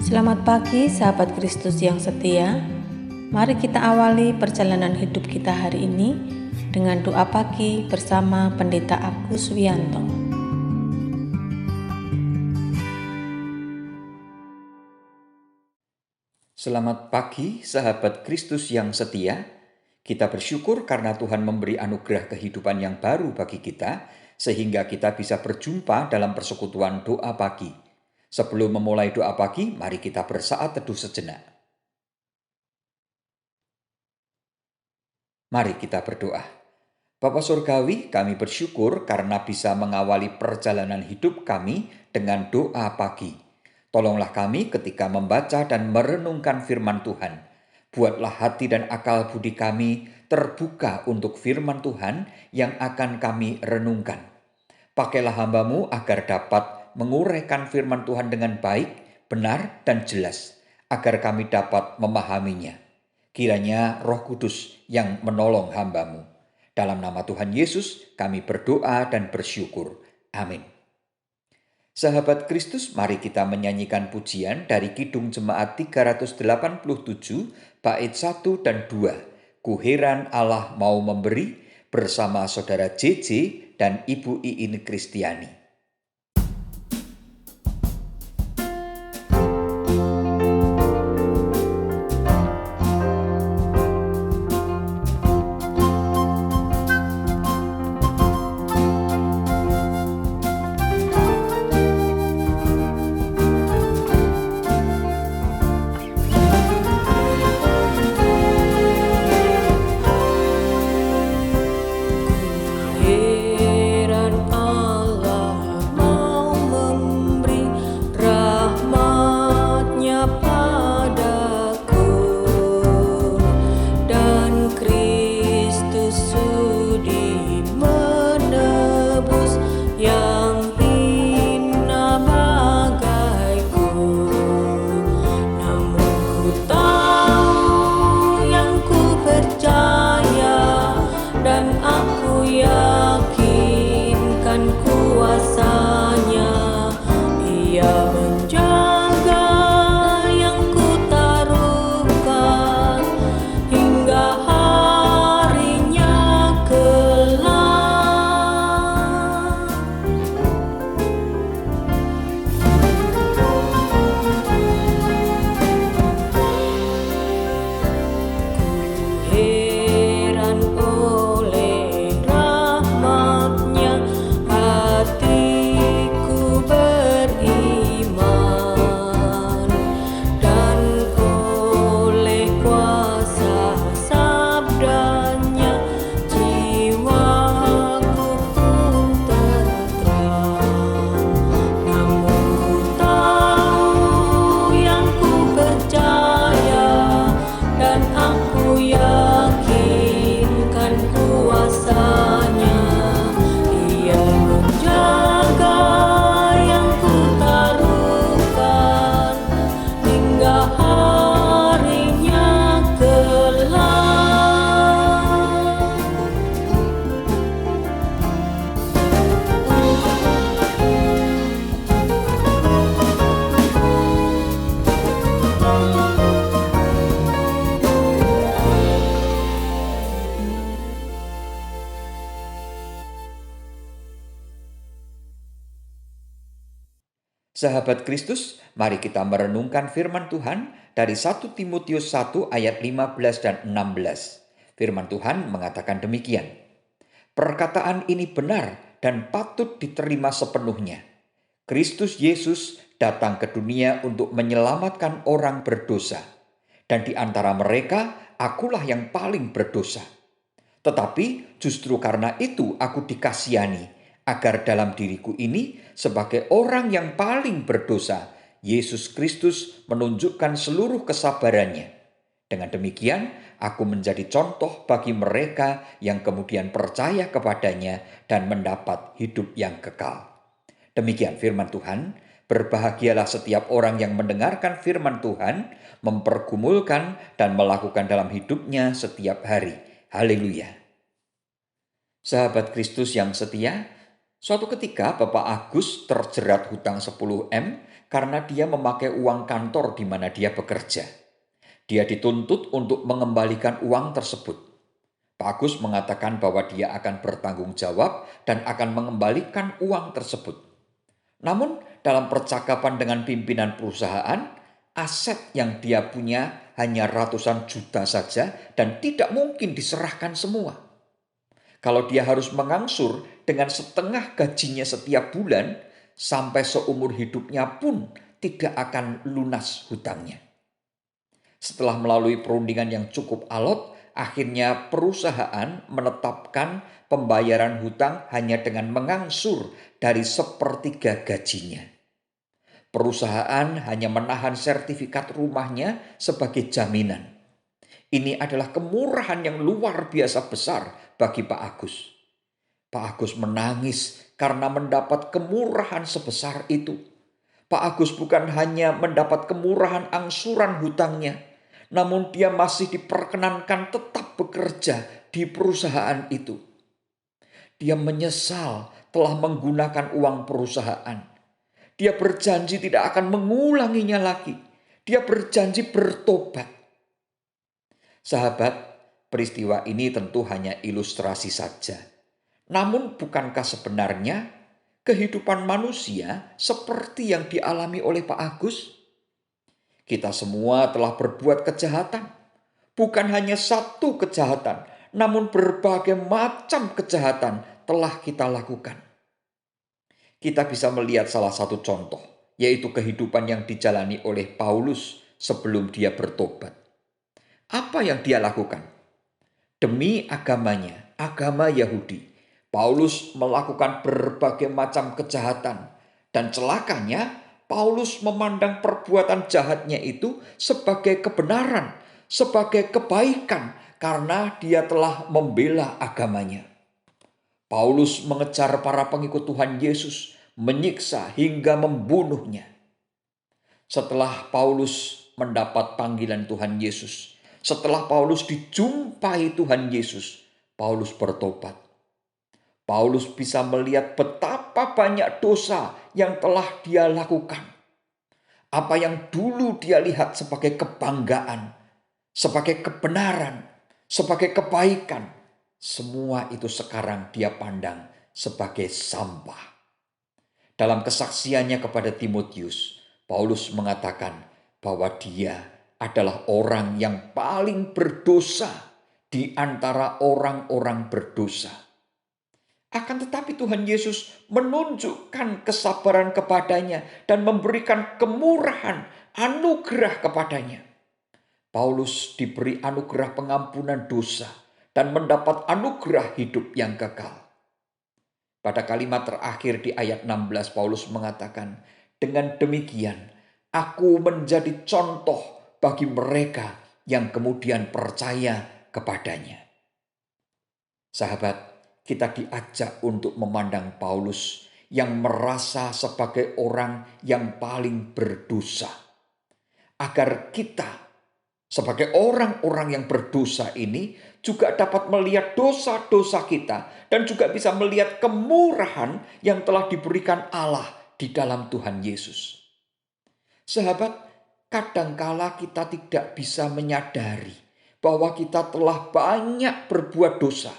Selamat pagi sahabat Kristus yang setia. Mari kita awali perjalanan hidup kita hari ini dengan doa pagi bersama Pendeta Agus Wianto. Selamat pagi sahabat Kristus yang setia. Kita bersyukur karena Tuhan memberi anugerah kehidupan yang baru bagi kita, sehingga kita bisa berjumpa dalam persekutuan doa pagi. Sebelum memulai doa pagi, mari kita bersaat teduh sejenak. Mari kita berdoa. Bapa Surgawi, kami bersyukur karena bisa mengawali perjalanan hidup kami dengan doa pagi. Tolonglah kami ketika membaca dan merenungkan firman Tuhan. Buatlah hati dan akal budi kami terbuka untuk firman Tuhan yang akan kami renungkan. Pakailah hamba-Mu agar dapat menguraikan firman Tuhan dengan baik, benar, dan jelas, agar kami dapat memahaminya. Kiranya Roh Kudus yang menolong hamba-Mu. Dalam nama Tuhan Yesus kami berdoa dan bersyukur. Amin. Sahabat Kristus, mari kita menyanyikan pujian dari Kidung Jemaat 387, bait 1 dan 2. Ku heran Allah mau memberi, bersama Saudara JJ dan Ibu Iin Kristiani. Sahabat Kristus, mari kita merenungkan firman Tuhan dari 1 Timotius 1 ayat 15 dan 16. Firman Tuhan mengatakan demikian. Perkataan ini benar dan patut diterima sepenuhnya. Kristus Yesus datang ke dunia untuk menyelamatkan orang berdosa. Dan di antara mereka, akulah yang paling berdosa. Tetapi justru karena itu aku dikasihani, agar dalam diriku ini sebagai orang yang paling berdosa, Yesus Kristus menunjukkan seluruh kesabarannya. Dengan demikian, aku menjadi contoh bagi mereka yang kemudian percaya kepadanya dan mendapat hidup yang kekal. Demikian firman Tuhan. Berbahagialah setiap orang yang mendengarkan firman Tuhan, mempergumulkan dan melakukan dalam hidupnya setiap hari. Haleluya. Sahabat Kristus yang setia, Suatu ketika Bapak Agus terjerat hutang 10 M karena dia memakai uang kantor di mana dia bekerja. Dia dituntut untuk mengembalikan uang tersebut. Pak Agus mengatakan bahwa dia akan bertanggung jawab dan akan mengembalikan uang tersebut. Namun dalam percakapan dengan pimpinan perusahaan, aset yang dia punya hanya ratusan juta saja dan tidak mungkin diserahkan semua. Kalau dia harus mengangsur dengan setengah gajinya setiap bulan, sampai seumur hidupnya pun tidak akan lunas hutangnya. Setelah melalui perundingan yang cukup alot, akhirnya perusahaan menetapkan pembayaran hutang hanya dengan mengangsur dari sepertiga gajinya. Perusahaan hanya menahan sertifikat rumahnya sebagai jaminan. Ini adalah kemurahan yang luar biasa besar bagi Pak Agus. Pak Agus menangis karena mendapat kemurahan sebesar itu. Pak Agus bukan hanya mendapat kemurahan angsuran hutangnya, namun dia masih diperkenankan tetap bekerja di perusahaan itu. Dia menyesal telah menggunakan uang perusahaan. Dia berjanji tidak akan mengulanginya lagi. Dia berjanji bertobat. Sahabat, peristiwa ini tentu hanya ilustrasi saja. Namun bukankah sebenarnya kehidupan manusia seperti yang dialami oleh Pak Agus? Kita semua telah berbuat kejahatan. Bukan hanya satu kejahatan, namun berbagai macam kejahatan telah kita lakukan. Kita bisa melihat salah satu contoh, yaitu kehidupan yang dijalani oleh Paulus sebelum dia bertobat. Apa yang dia lakukan? Demi agamanya, agama Yahudi, Paulus melakukan berbagai macam kejahatan. Dan celakanya, Paulus memandang perbuatan jahatnya itu sebagai kebenaran, sebagai kebaikan, karena dia telah membela agamanya. Paulus mengejar para pengikut Tuhan Yesus, menyiksa hingga membunuhnya. Setelah Paulus mendapat panggilan Tuhan Yesus, setelah Paulus dijumpai Tuhan Yesus, Paulus bertobat. Paulus bisa melihat betapa banyak dosa yang telah dia lakukan. Apa yang dulu dia lihat sebagai kebanggaan, sebagai kebenaran, sebagai kebaikan, semua itu sekarang dia pandang sebagai sampah. Dalam kesaksiannya kepada Timotius, Paulus mengatakan bahwa dia adalah orang yang paling berdosa di antara orang-orang berdosa. Akan tetapi Tuhan Yesus menunjukkan kesabaran kepadanya dan memberikan kemurahan, anugerah kepadanya. Paulus diberi anugerah pengampunan dosa dan mendapat anugerah hidup yang kekal. Pada kalimat terakhir di ayat 16 Paulus mengatakan, dengan demikian aku menjadi contoh bagi mereka yang kemudian percaya kepadanya. Sahabat, kita diajak untuk memandang Paulus yang merasa sebagai orang yang paling berdosa. Agar kita sebagai orang-orang yang berdosa ini juga dapat melihat dosa-dosa kita dan juga bisa melihat kemurahan yang telah diberikan Allah di dalam Tuhan Yesus. Sahabat, kadangkala kita tidak bisa menyadari bahwa kita telah banyak berbuat dosa.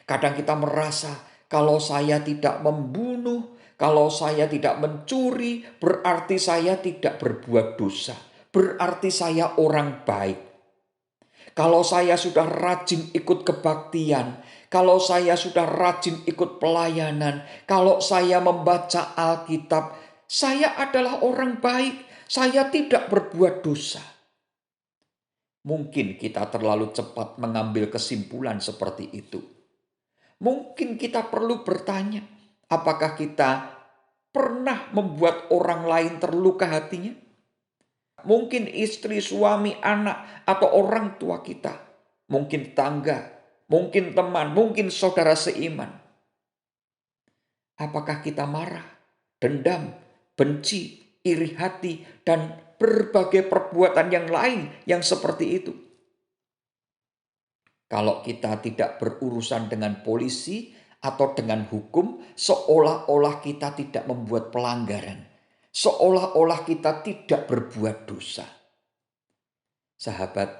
Kadang kita merasa kalau saya tidak membunuh, kalau saya tidak mencuri, berarti saya tidak berbuat dosa. Berarti saya orang baik. Kalau saya sudah rajin ikut kebaktian, kalau saya sudah rajin ikut pelayanan, kalau saya membaca Alkitab, saya adalah orang baik. Saya tidak berbuat dosa. Mungkin kita terlalu cepat mengambil kesimpulan seperti itu. Mungkin kita perlu bertanya, apakah kita pernah membuat orang lain terluka hatinya? Mungkin istri, suami, anak, atau orang tua kita. Mungkin tetangga, mungkin teman, mungkin saudara seiman. Apakah kita marah, dendam, benci, iri hati, dan berbagai perbuatan yang lain yang seperti itu? Kalau kita tidak berurusan dengan polisi atau dengan hukum, seolah-olah kita tidak membuat pelanggaran, seolah-olah kita tidak berbuat dosa. Sahabat,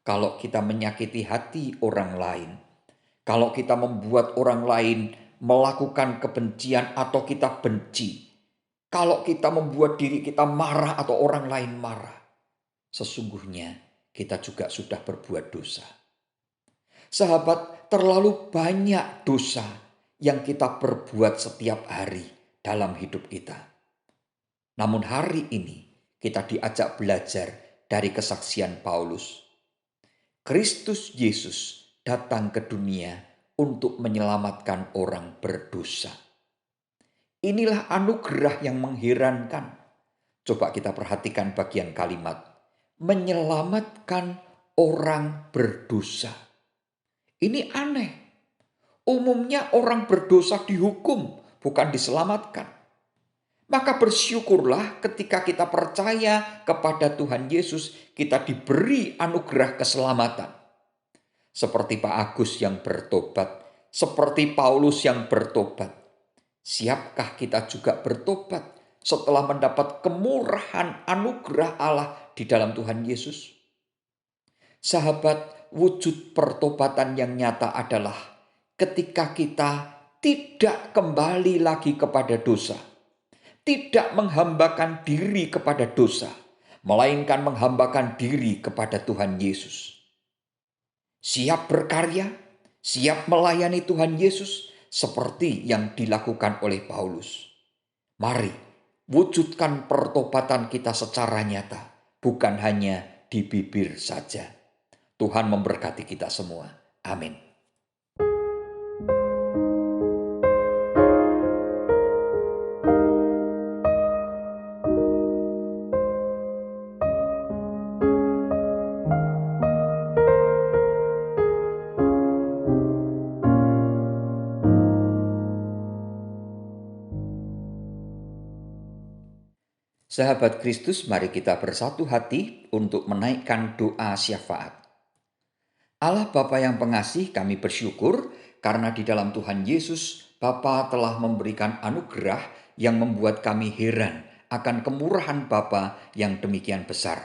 kalau kita menyakiti hati orang lain, kalau kita membuat orang lain melakukan kebencian atau kita benci, kalau kita membuat diri kita marah atau orang lain marah, sesungguhnya kita juga sudah berbuat dosa. Sahabat, terlalu banyak dosa yang kita perbuat setiap hari dalam hidup kita. Namun hari ini kita diajak belajar dari kesaksian Paulus. Kristus Yesus datang ke dunia untuk menyelamatkan orang berdosa. Inilah anugerah yang mengherankan. Coba kita perhatikan bagian kalimat. Menyelamatkan orang berdosa. Ini aneh. Umumnya orang berdosa dihukum, bukan diselamatkan. Maka bersyukurlah ketika kita percaya kepada Tuhan Yesus, kita diberi anugerah keselamatan. Seperti Pak Agus yang bertobat, seperti Paulus yang bertobat. Siapkah kita juga bertobat setelah mendapat kemurahan anugerah Allah di dalam Tuhan Yesus? Sahabat, wujud pertobatan yang nyata adalah ketika kita tidak kembali lagi kepada dosa, tidak menghambakan diri kepada dosa, melainkan menghambakan diri kepada Tuhan Yesus. Siap berkarya, siap melayani Tuhan Yesus seperti yang dilakukan oleh Paulus. Mari wujudkan pertobatan kita secara nyata, bukan hanya di bibir saja. Tuhan memberkati kita semua. Amin. Sahabat Kristus, mari kita bersatu hati untuk menaikkan doa syafaat. Allah Bapa yang pengasih, kami bersyukur karena di dalam Tuhan Yesus, Bapa telah memberikan anugerah yang membuat kami heran akan kemurahan Bapa yang demikian besar.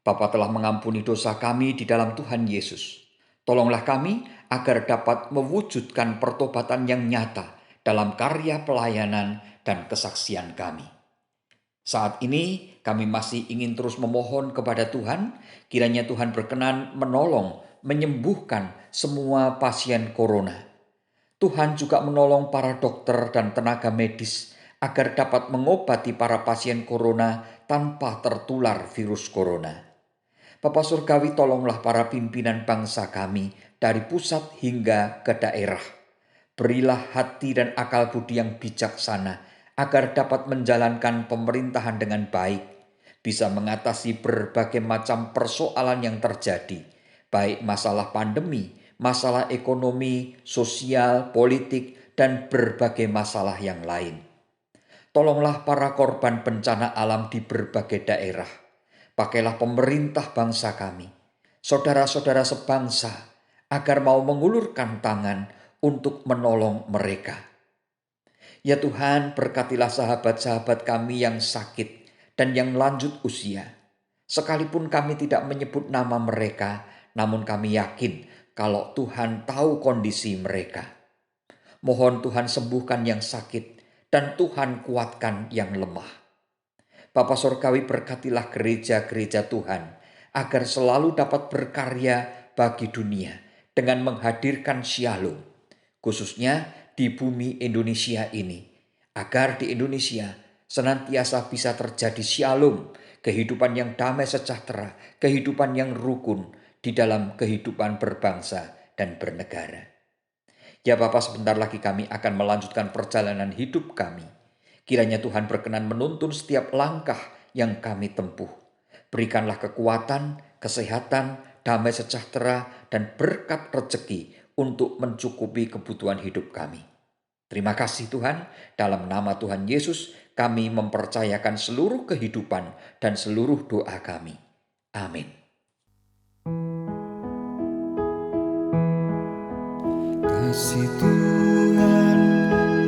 Bapa telah mengampuni dosa kami di dalam Tuhan Yesus. Tolonglah kami agar dapat mewujudkan pertobatan yang nyata dalam karya pelayanan dan kesaksian kami. Saat ini kami masih ingin terus memohon kepada Tuhan, kiranya Tuhan berkenan menolong, menyembuhkan semua pasien corona. Tuhan juga menolong para dokter dan tenaga medis agar dapat mengobati para pasien corona tanpa tertular virus corona. Bapa Surgawi, tolonglah para pimpinan bangsa kami dari pusat hingga ke daerah. Berilah hati dan akal budi yang bijaksana agar dapat menjalankan pemerintahan dengan baik, bisa mengatasi berbagai macam persoalan yang terjadi, baik masalah pandemi, masalah ekonomi, sosial, politik, dan berbagai masalah yang lain. Tolonglah para korban bencana alam di berbagai daerah. Pakailah pemerintah bangsa kami, saudara-saudara sebangsa, agar mau mengulurkan tangan untuk menolong mereka. Ya Tuhan, berkatilah sahabat-sahabat kami yang sakit dan yang lanjut usia. Sekalipun kami tidak menyebut nama mereka, namun kami yakin kalau Tuhan tahu kondisi mereka. Mohon Tuhan sembuhkan yang sakit dan Tuhan kuatkan yang lemah. Bapa Surgawi, berkatilah gereja-gereja Tuhan agar selalu dapat berkarya bagi dunia dengan menghadirkan Shalom, khususnya di bumi Indonesia ini, agar di Indonesia senantiasa bisa terjadi shalom, kehidupan yang damai sejahtera, kehidupan yang rukun di dalam kehidupan berbangsa dan bernegara. Ya Bapa, sebentar lagi kami akan melanjutkan perjalanan hidup kami. Kiranya Tuhan berkenan menuntun setiap langkah yang kami tempuh. Berikanlah kekuatan, kesehatan, damai sejahtera, dan berkat rezeki untuk mencukupi kebutuhan hidup kami. Terima kasih Tuhan, dalam nama Tuhan Yesus kami mempercayakan seluruh kehidupan dan seluruh doa kami. Amin. Kasih Tuhan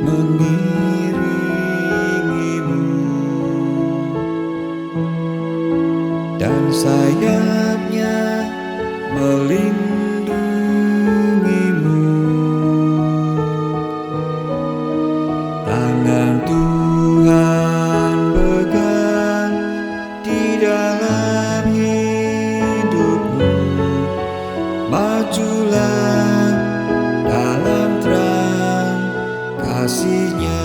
mengiringimu dan sayapnya melindungimu. Tangan Tuhan pegang di dalam hidupmu. Majulah dalam terang kasih-Nya.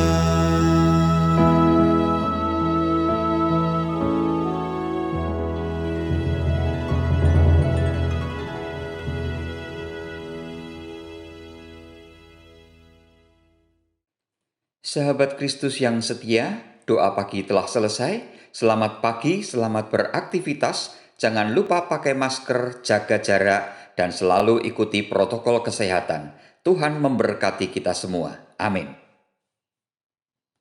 Sahabat Kristus yang setia, doa pagi telah selesai. Selamat pagi, selamat beraktivitas. Jangan lupa pakai masker, jaga jarak, dan selalu ikuti protokol kesehatan. Tuhan memberkati kita semua. Amin.